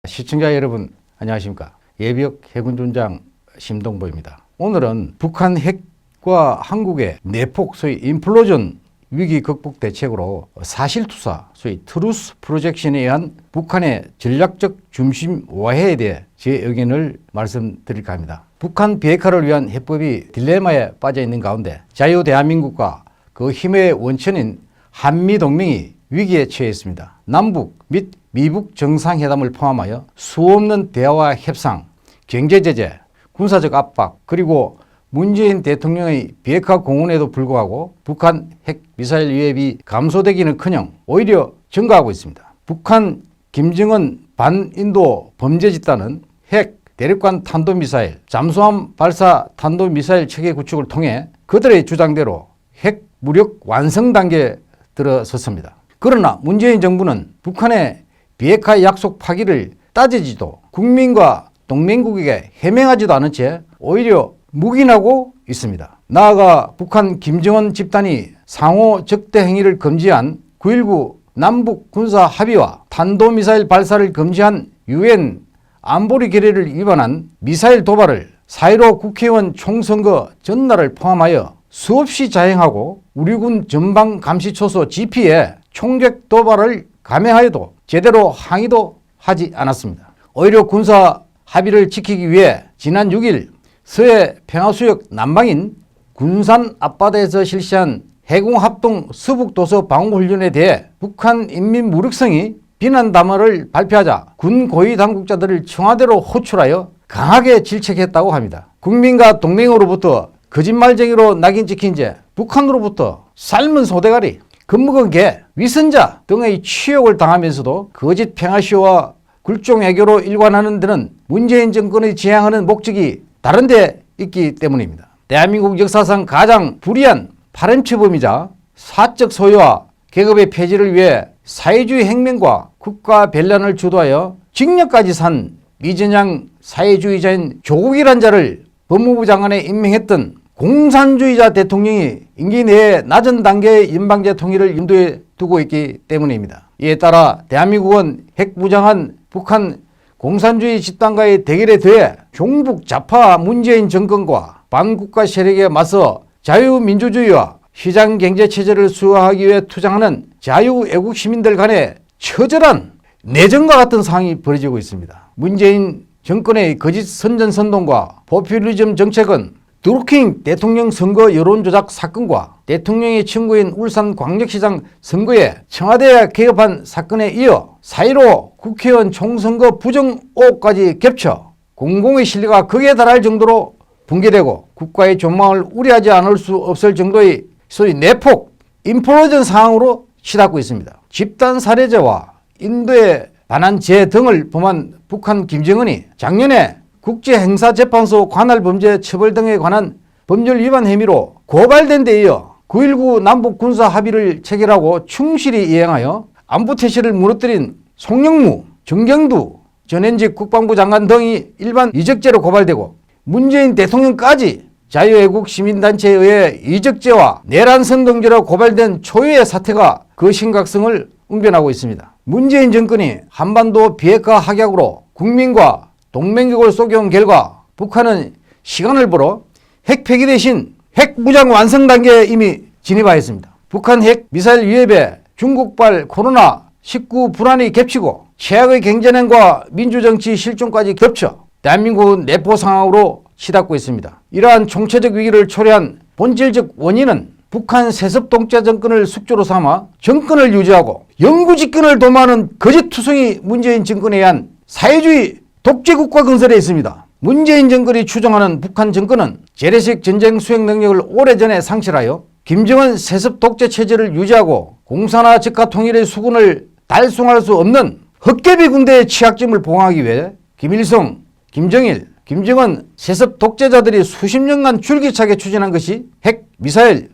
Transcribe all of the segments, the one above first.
시청자 여러분 안녕하십니까. 예비역 해군존장 심동보입니다. 오늘은 북한 핵과 한국의 내폭 소위 인플로전 위기 극복 대책으로 사실투사 소위 트루스 프로젝션에 의한 북한의 전략적 중심 와해에 대해 제 의견을 말씀드릴까 합니다. 북한 비핵화를 위한 해법이 딜레마에 빠져 있는 가운데 자유 대한민국과 그 힘의 원천인 한미동맹이 위기에 처해 있습니다. 남북 및 미북 정상회담을 포함하여 수없는 대화와 협상, 경제제재, 군사적 압박, 그리고 문재인 대통령의 비핵화 공언에도 불구하고 북한 핵 미사일 위협이 감소되기는커녕 오히려 증가하고 있습니다. 북한 김정은 반인도 범죄 집단은 핵 대륙간 탄도미사일, 잠수함 발사 탄도미사일 체계 구축을 통해 그들의 주장대로 핵 무력 완성 단계에 들어섰습니다. 그러나 문재인 정부는 북한의 비핵화 약속 파기를 따지지도 국민과 동맹국에게 해명하지도 않은 채 오히려 묵인하고 있습니다. 나아가 북한 김정은 집단이 상호 적대 행위를 금지한 9.19 남북 군사 합의와 탄도미사일 발사를 금지한 UN 안보리 결의를 위반한 미사일 도발을 4.15 국회의원 총선거 전날을 포함하여 수없이 자행하고 우리 군 전방감시초소 GP에 총격 도발을 감행하여도 제대로 항의도 하지 않았습니다. 오히려 군사 합의를 지키기 위해 지난 6일 서해 평화수역 남방인 군산 앞바다에서 실시한 해공합동 서북도서 방어훈련에 대해 북한 인민무력성이 비난 담화를 발표하자 군 고위 당국자들을 청와대로 호출하여 강하게 질책했다고 합니다. 국민과 동맹으로부터 거짓말쟁이로 낙인 찍힌 채 북한으로부터 삶은 소대가리, 겁먹은 개, 위선자 등의 취욕을 당하면서도 거짓 평화쇼와 굴종 애교로 일관하는 데는 문재인 정권의 지향하는 목적이 다른 데 있기 때문입니다. 대한민국 역사상 가장 불의한 파렴치범이자 사적 소유와 계급의 폐지를 위해 사회주의 혁명과 국가 변란을 주도하여 징역까지 산 미전향 사회주의자인 조국이란 자를 법무부 장관에 임명했던 공산주의자 대통령이 임기 내에 낮은 단계의 연방제 통일을 염두에 두고 있기 때문입니다. 이에 따라 대한민국은 핵무장한 북한 공산주의 집단과의 대결에 더해 종북 좌파 문재인 정권과 반국가 세력에 맞서 자유민주주의와 시장경제체제를 수호하기 위해 투쟁하는 자유애국 시민들 간의 처절한 내전과 같은 상황이 벌어지고 있습니다. 문재인 정권의 거짓 선전선동과 포퓰리즘 정책은 드루킹 대통령 선거 여론조작 사건과 대통령의 친구인 울산광역시장 선거에 청와대에 개입한 사건에 이어 4.15 국회의원 총선거 부정 의혹까지 겹쳐 공공의 신뢰가 극에 달할 정도로 붕괴되고 국가의 존망을 우려하지 않을 수 없을 정도의 소위 내폭, 인플로전 상황으로 치닫고 있습니다. 집단 살해죄와 인도에 반한 죄 등을 범한 북한 김정은이 작년에 국제행사재판소 관할범죄 처벌 등에 관한 법률 위반 혐의로 고발된 데 이어 9.19 남북 군사 합의를 체결하고 충실히 이행하여 안보태세를 무너뜨린 송영무, 정경두 전현직 국방부 장관 등이 일반 이적죄로 고발되고 문재인 대통령까지 자유애국 시민단체에 의해 이적죄와 내란선동죄로 고발된 초유의 사태가 그 심각성을 웅변하고 있습니다. 문재인 정권이 한반도 비핵화 확약으로 국민과 동맹국을 속여온 결과 북한은 시간을 벌어 핵 폐기 대신 핵 무장 완성 단계에 이미 진입하였습니다. 북한 핵 미사일 위협에 중국발 코로나19 불안이 겹치고 최악의 경제난과 민주정치 실종까지 겹쳐 대한민국은 내포 상황으로 치닫고 있습니다. 이러한 총체적 위기를 초래한 본질적 원인은 북한 세습독재 정권을 숙주로 삼아 정권을 유지하고 영구집권을 도모하는 거짓투성이 문재인 정권에 의한 사회주의 독재국가 건설에 있습니다. 문재인 정권이 추종하는 북한 정권은 재래식 전쟁 수행 능력을 오래전에 상실하여 김정은 세습 독재 체제를 유지하고 공산화 적화 통일의 수군을 달성할 수 없는 헛개비 군대의 취약점을 보강하기 위해 김일성, 김정일, 김정은 세습 독재자들이 수십 년간 줄기차게 추진한 것이 핵, 미사일,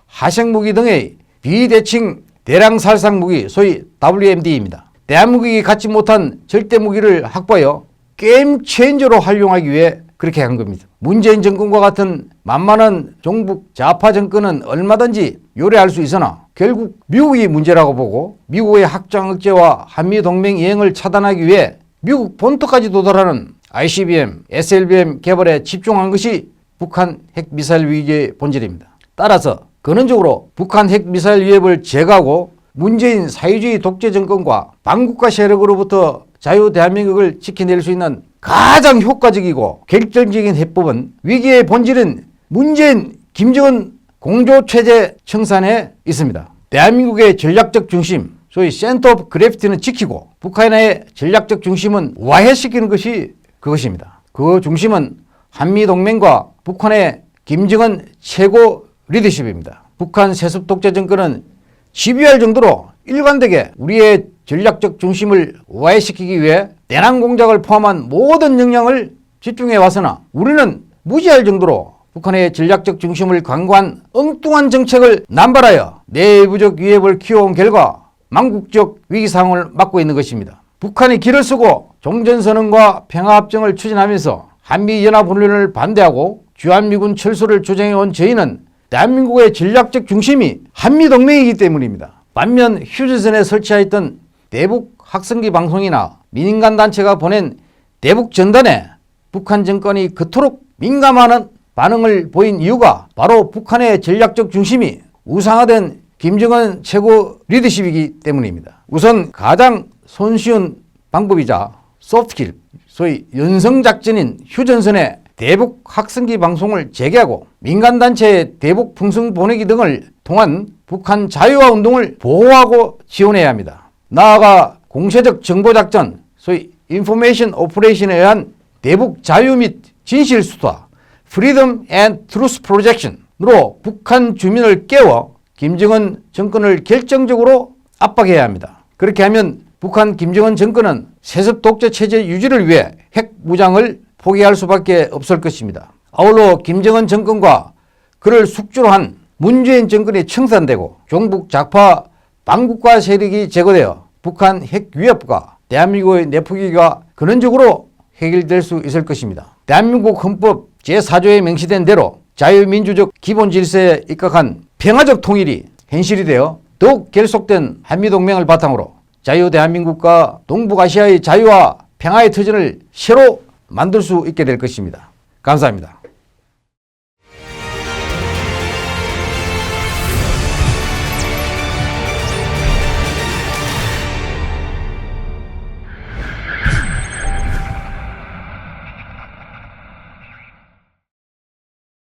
하생무기 등의 비대칭 대량살상무기 소위 WMD입니다. 대한민국이 갖지 못한 절대무기를 확보하여 게임 체인저로 활용하기 위해 그렇게 한 겁니다. 문재인 정권과 같은 만만한 종북 좌파 정권은 얼마든지 요래할 수 있으나 결국 미국이 문제라고 보고 미국의 확장 억제와 한미동맹 이행을 차단하기 위해 미국 본토까지 도달하는 ICBM, SLBM 개발에 집중한 것이 북한 핵미사일 위기의 본질입니다. 따라서 근원적으로 북한 핵미사일 위협을 제거하고 문재인 사회주의 독재 정권과 반국가 세력으로부터 자유 대한민국을 지켜낼 수 있는 가장 효과적이고 결정적인 해법은 위기의 본질은 문재인, 김정은 공조체제 청산에 있습니다. 대한민국의 전략적 중심, 소위 센터 오브 그래피티는 지키고 북한의 전략적 중심은 와해시키는 것이 그것입니다. 그 중심은 한미동맹과 북한의 김정은 최고 리더십입니다. 북한 세습 독재 정권은 시비할 정도로 일관되게 우리의 전략적 중심을 와해시키기 위해 대남 공작을 포함한 모든 역량을 집중해 왔으나 우리는 무시할 정도로 북한의 전략적 중심을 강구한 엉뚱한 정책을 남발하여 내부적 위협을 키워온 결과 망국적 위기 상황을 맞고 있는 것입니다. 북한이 길을 쓰고 종전선언과 평화합정을 추진하면서 한미연합훈련을 반대하고 주한미군 철수를 주장해온 저희는 대한민국의 전략적 중심이 한미동맹이기 때문입니다. 반면 휴전선에 설치하였던 대북 학생기 방송이나 민간단체가 보낸 대북 전단에 북한 정권이 그토록 민감한 반응을 보인 이유가 바로 북한의 전략적 중심이 우상화된 김정은 최고 리더십이기 때문입니다. 우선 가장 손쉬운 방법이자 소프트킬, 소위 연성작전인 휴전선에 대북 학생기 방송을 재개하고 민간단체의 대북 풍성 보내기 등을 통한 북한 자유화 운동을 보호하고 지원해야 합니다. 나아가 공세적 정보작전, 소위 인포메이션 오퍼레이션에 의한 대북 자유 및 진실 수사, Freedom and Truth Projection으로 북한 주민을 깨워 김정은 정권을 결정적으로 압박해야 합니다. 그렇게 하면 북한 김정은 정권은 세습 독재 체제 유지를 위해 핵 무장을 포기할 수밖에 없을 것입니다. 아울러 김정은 정권과 그를 숙주로 한 문재인 정권이 청산되고 종북 좌파 반국가 세력이 제거되어 북한 핵 위협과 대한민국의 내포기가 근원적으로 해결될 수 있을 것입니다. 대한민국 헌법 제4조에 명시된 대로 자유민주적 기본 질서에 입각한 평화적 통일이 현실이 되어 더욱 결속된 한미동맹을 바탕으로 자유대한민국과 동북아시아의 자유와 평화의 터전을 새로 만들 수 있게 될 것입니다. 감사합니다.